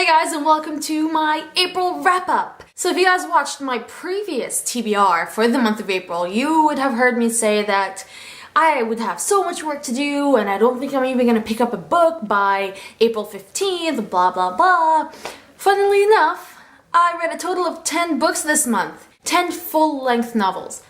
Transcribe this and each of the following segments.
guys, and welcome to my April wrap-up. So if you guys watched my previous TBR for the month of April, you would have heard me say that I would have so much work to do and I don't think I'm even going to pick up a book by April 15th, blah blah blah. Funnily enough, I read a total of 10 books this month. 10 full-length novels.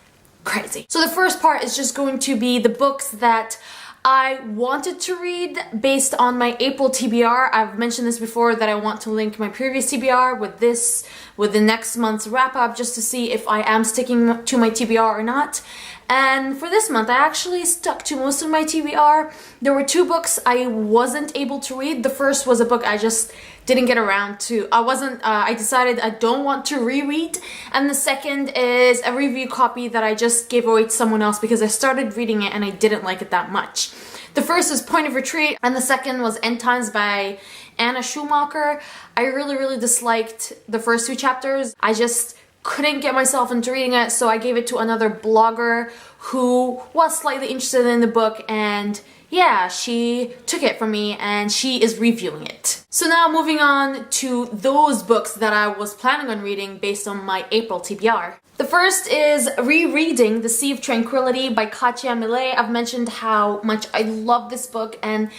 Crazy. So the first part is just going to be the books that I wanted to read based on my April TBR. I've mentioned this before that I want to link my previous TBR with the next month's wrap-up just to see if I am sticking to my TBR or not. And for this month, I actually stuck to most of my TBR. There were 2 books I wasn't able to read. The first was a book I just didn't get around to. I decided I don't want to reread. And the second is a review copy that I just gave away to someone else because I started reading it and I didn't like it that much. The first is Point of Retreat and the second was End Times by Anna Schumacher. I really disliked the first 2 chapters. I just couldn't get myself into reading it, so I gave it to another blogger who was slightly interested in the book, and yeah, she took it from me and she is reviewing it. So now moving on to those books that I was planning on reading based on my April TBR. The first is rereading The Sea of Tranquility by Katja Millet. I've mentioned how much I love this book and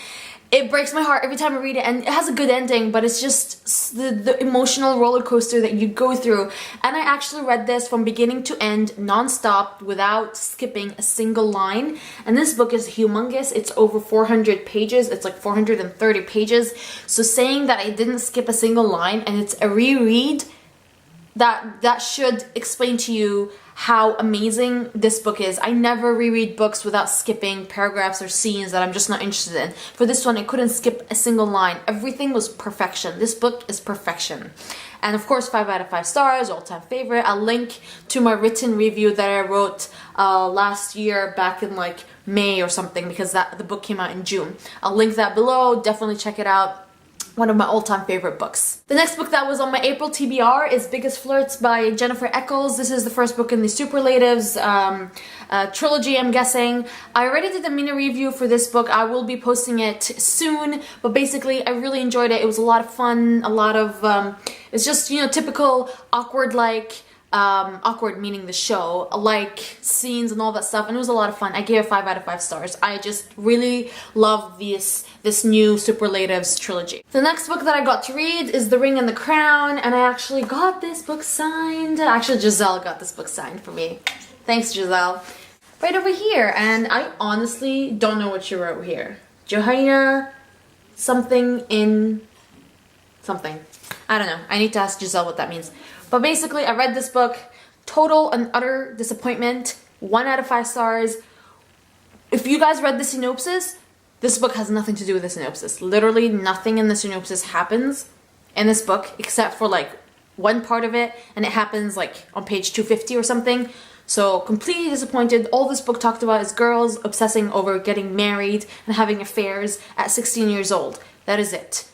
it breaks my heart every time I read it, and it has a good ending, but it's just the emotional roller coaster that you go through. And I actually read this from beginning to end, non-stop, without skipping a single line. And this book is humongous. It's over 400 pages. It's like 430 pages. So saying that I didn't skip a single line and it's a reread, that should explain to you how amazing this book is. I never reread books without skipping paragraphs or scenes that I'm just not interested in. For this one, I couldn't skip a single line. Everything was perfection. This book is perfection. And of course, 5 out of 5 stars, all-time favorite. I'll link to my written review that I wrote last year back in like May or something because the book came out in June. I'll link that below. Definitely check it out. One of my all-time favorite books. The next book that was on my April TBR is Biggest Flirts by Jennifer Eccles. This is the first book in the Superlatives trilogy, I'm guessing. I already did a mini review for this book. I will be posting it soon, but basically I really enjoyed it. It was a lot of fun, a lot of, it's just, you know, typical awkward meaning the show, like scenes and all that stuff, and it was a lot of fun. I gave it 5 out of 5 stars. I just really love this new Superlatives trilogy. The next book that I got to read is The Ring and the Crown, and I actually got this book signed. Actually, Giselle got this book signed for me. Thanks, Giselle. Right over here, and I honestly don't know what she wrote here. Juhina something in something. I don't know. I need to ask Giselle what that means. But basically, I read this book. Total and utter disappointment. 1 out of 5 stars. If you guys read the synopsis, this book has nothing to do with the synopsis. Literally nothing in the synopsis happens in this book except for like one part of it, and it happens like on page 250 or something. So completely disappointed. All this book talked about is girls obsessing over getting married and having affairs at 16 years old. That is it.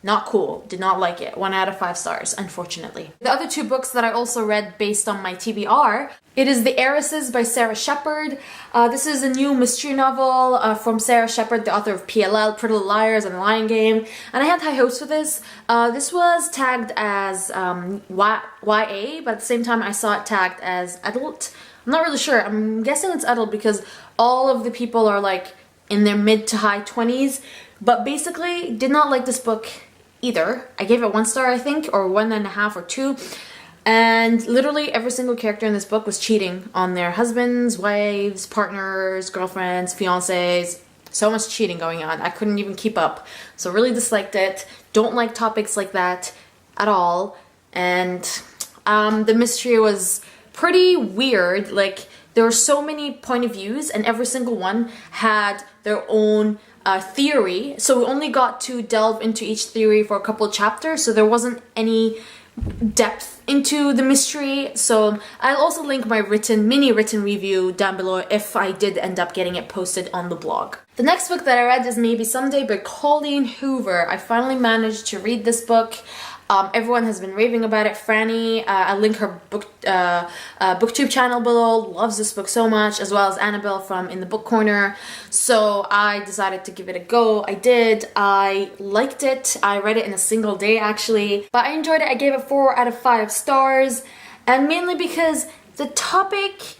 Not cool. Did not like it. 1 out of 5 stars, unfortunately. The other 2 books that I also read based on my TBR, it is The Heiresses by Sarah Shepard. This is a new mystery novel from Sarah Shepard, the author of PLL, Pretty Little Liars, and The Lion Game. And I had high hopes for this. This was tagged as YA, but at the same time I saw it tagged as adult. I'm not really sure. I'm guessing it's adult because all of the people are like in their mid to high 20s. But basically, did not like this book either. I gave it 1 star, I think, or 1.5 or 2. And literally every single character in this book was cheating on their husbands, wives, partners, girlfriends, fiancés. So much cheating going on. I couldn't even keep up. So really disliked it. Don't like topics like that at all. And the mystery was pretty weird. Like, there were so many point of views and every single one had their own theory, so we only got to delve into each theory for a couple of chapters, so there wasn't any depth into the mystery. So I'll also link my mini written review down below if I did end up getting it posted on the blog. The next book that I read is Maybe Someday by Colleen Hoover. I finally managed to read this book. Everyone has been raving about it. Franny, I'll link her booktube channel below, loves this book so much, as well as Annabelle from In the Book Corner. So I decided to give it a go. I did. I liked it. I read it in a single day actually, but I enjoyed it. I gave it 4 out of 5 stars, and mainly because the topic,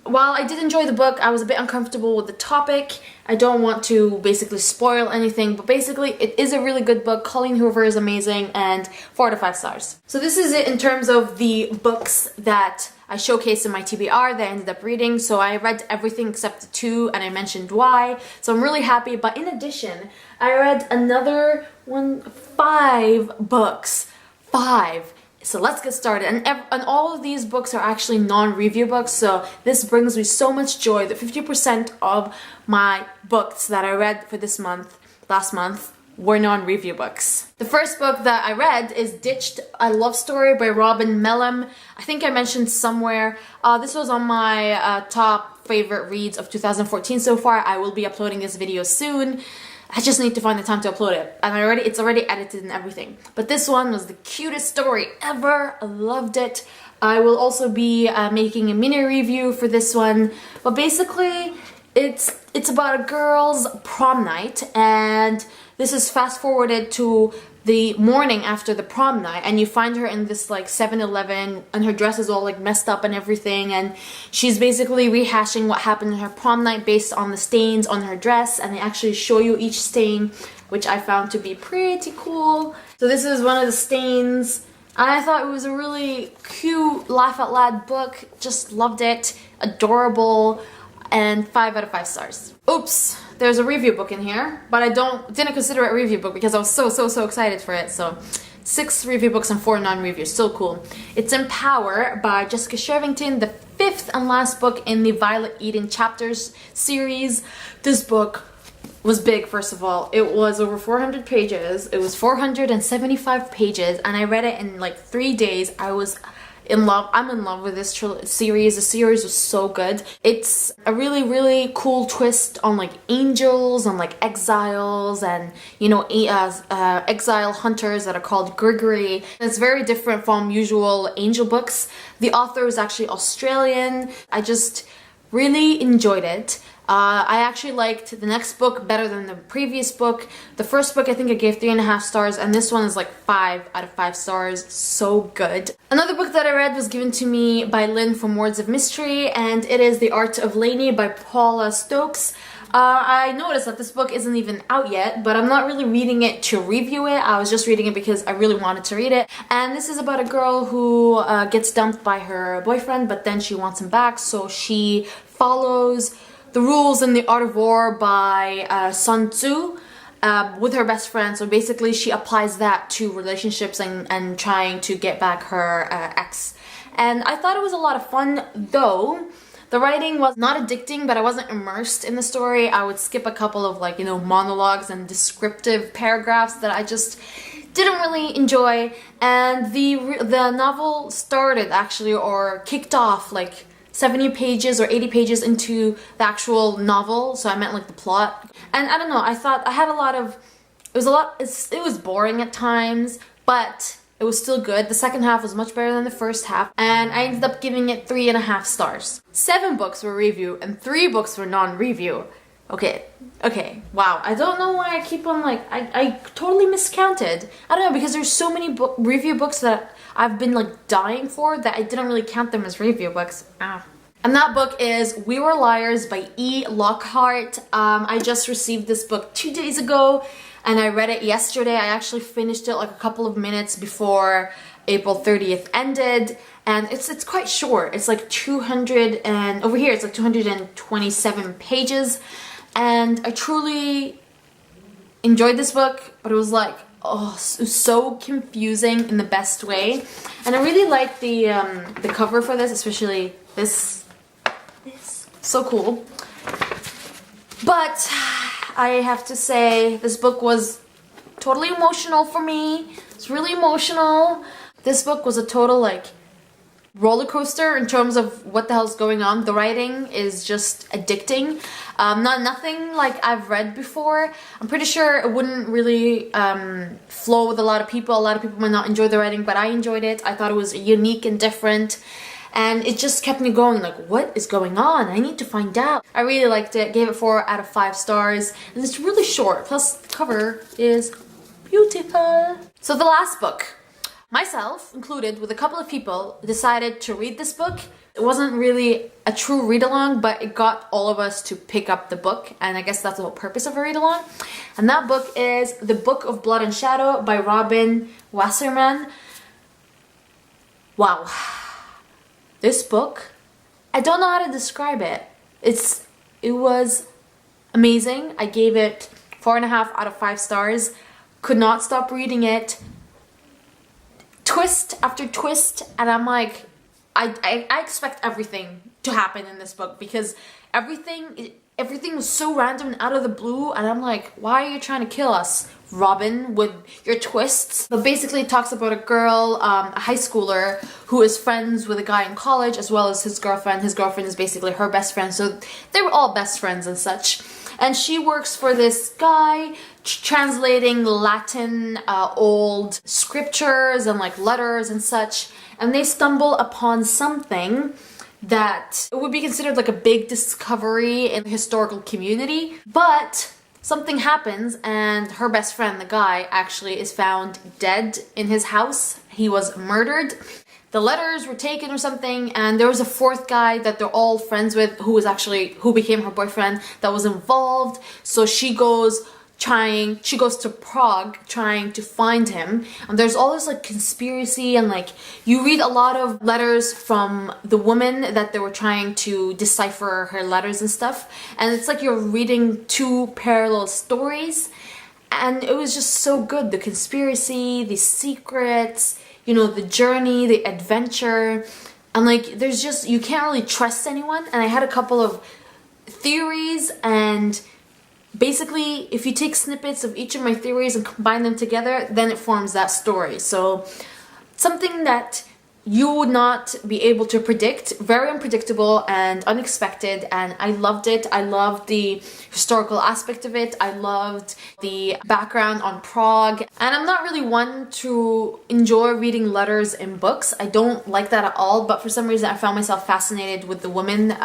while I did enjoy the book, I was a bit uncomfortable with the topic. I don't want to basically spoil anything, but basically it is a really good book. Colleen Hoover is amazing, and 4 out of 5 stars. So this is it in terms of the books that I showcased in my TBR that I ended up reading. So I read everything except the 2, and I mentioned why. So I'm really happy. But in addition, I read another 5 books. 5. So let's get started, and all of these books are actually non-review books, so this brings me so much joy that 50% of my books that I read for this month, last month, were non-review books. The first book that I read is Ditched, a Love Story by Robin Mellem. I think I mentioned somewhere, this was on my top favorite reads of 2014 so far. I will be uploading this video soon. I just need to find the time to upload it, and it's already edited and everything. But this one was the cutest story ever. I loved it. I will also be making a mini review for this one. But basically, it's about a girl's prom night, and this is fast forwarded to the morning after the prom night, and you find her in this like 7-Eleven, and her dress is all like messed up and everything, and she's basically rehashing what happened in her prom night based on the stains on her dress, and they actually show you each stain, which I found to be pretty cool. So this is one of the stains, and I thought it was a really cute, laugh out loud book. Just loved it. Adorable. And 5 out of 5 stars. Oops, there's a review book in here, but I didn't consider it a review book because I was so excited for it. So 6 review books and 4 non-reviews, so cool. It's Empower by Jessica Shervington, the 5th and last book in the Violet Eden Chapters series. This book was big, first of all. It was over 400 pages. It was 475 pages, and I read it in like 3 days. I was in love. I'm in love with this series. The series was so good. It's a really cool twist on like angels, on like exiles, and you know, exile hunters that are called Grigory. It's very different from usual angel books. The author is actually Australian. I just really enjoyed it. I actually liked the next book better than the previous book. The first book I think I gave 3.5 stars, and this one is like 5 out of 5 stars. So good. Another book that I read was given to me by Lynn from Words of Mystery, and it is The Art of Lainey by Paula Stokes. I noticed that this book isn't even out yet, but I'm not really reading it to review it. I was just reading it because I really wanted to read it. And this is about a girl who gets dumped by her boyfriend, but then she wants him back, so she follows The Rules in the Art of War by Sun Tzu with her best friend. So basically she applies that to relationships and trying to get back her ex. And I thought it was a lot of fun, though. The writing was not addicting, but I wasn't immersed in the story. I would skip a couple of like, you know, monologues and descriptive paragraphs that I just didn't really enjoy. And the novel started actually, or kicked off like 70 pages or 80 pages into the actual novel, so I meant like the plot. And I don't know, I thought I had a lot of, it was boring at times, but it was still good. The second half was much better than the first half, and I ended up giving it 3.5 stars. 7 books were review and 3 books were non-review. Okay, wow. I don't know why I keep on like, I totally miscounted. I don't know, because there's so many review books that I've been like dying for that I didn't really count them as review books. And that book is We Were Liars by E. Lockhart. I just received this book 2 days ago, and I read it yesterday. I actually finished it like a couple of minutes before April 30th ended, and it's quite short. It's like 200, and over here it's like 227 pages, and I truly enjoyed this book, but it was like, oh, it was so confusing in the best way. And I really like the cover for this, especially this. So cool. But I have to say, this book was totally emotional for me. It's really emotional. This book was a total like roller coaster in terms of what the hell's going on. The writing is just addicting. Nothing like I've read before. I'm pretty sure it wouldn't really flow with a lot of people. A lot of people might not enjoy the writing, but I enjoyed it. I thought it was unique and different. And it just kept me going, like, what is going on? I need to find out. I really liked it, gave it 4 out of 5 stars. And it's really short, plus the cover is beautiful. So the last book, myself included with a couple of people, decided to read this book. It wasn't really a true read-along, but it got all of us to pick up the book, and I guess that's the whole purpose of a read-along. And that book is The Book of Blood and Shadow by Robin Wasserman. Wow. This book, I don't know how to describe it. It was amazing. I gave it 4.5 out of 5 stars. Could not stop reading it. Twist after twist, and I'm like, I expect everything to happen in this book because everything was so random and out of the blue, and I'm like, why are you trying to kill us, Robin, with your twists? But basically it talks about a girl, a high schooler, who is friends with a guy in college as well as his girlfriend. His girlfriend is basically her best friend, so they were all best friends and such. And she works for this guy translating Latin old scriptures and like letters and such, and they stumble upon something that would be considered like a big discovery in the historical community. But something happens and her best friend, the guy, actually is found dead in his house. He was murdered. The letters were taken or something, and there was a 4th guy that they're all friends with who became her boyfriend, that was involved. So she goes to Prague trying to find him, and there's all this like conspiracy, and like you read a lot of letters from the woman that they were trying to decipher her letters and stuff, and it's like you're reading 2 parallel stories, and it was just so good. The conspiracy, the secrets, you know, the journey, the adventure, and like there's just, you can't really trust anyone. And I had a couple of theories, and basically if you take snippets of each of my theories and combine them together, then it forms that story. So something that you would not be able to predict, very unpredictable and unexpected, and I loved it. I loved the historical aspect of it. I loved the background on Prague, and I'm not really one to enjoy reading letters in books. I don't like that at all, but for some reason I found myself fascinated with the woman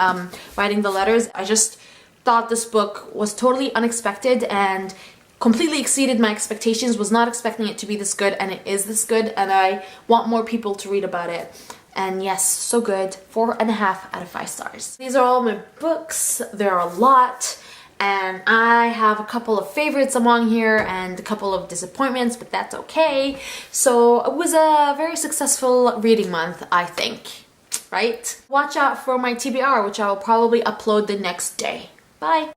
writing the letters. I just thought this book was totally unexpected and completely exceeded my expectations. Was not expecting it to be this good, and it is this good, and I want more people to read about it. And yes, so good. 4.5 out of 5 stars. These are all my books. There are a lot, and I have a couple of favorites among here and a couple of disappointments, but that's okay. So it was a very successful reading month, I think, right? Watch out for my TBR, which I will probably upload the next day. Bye!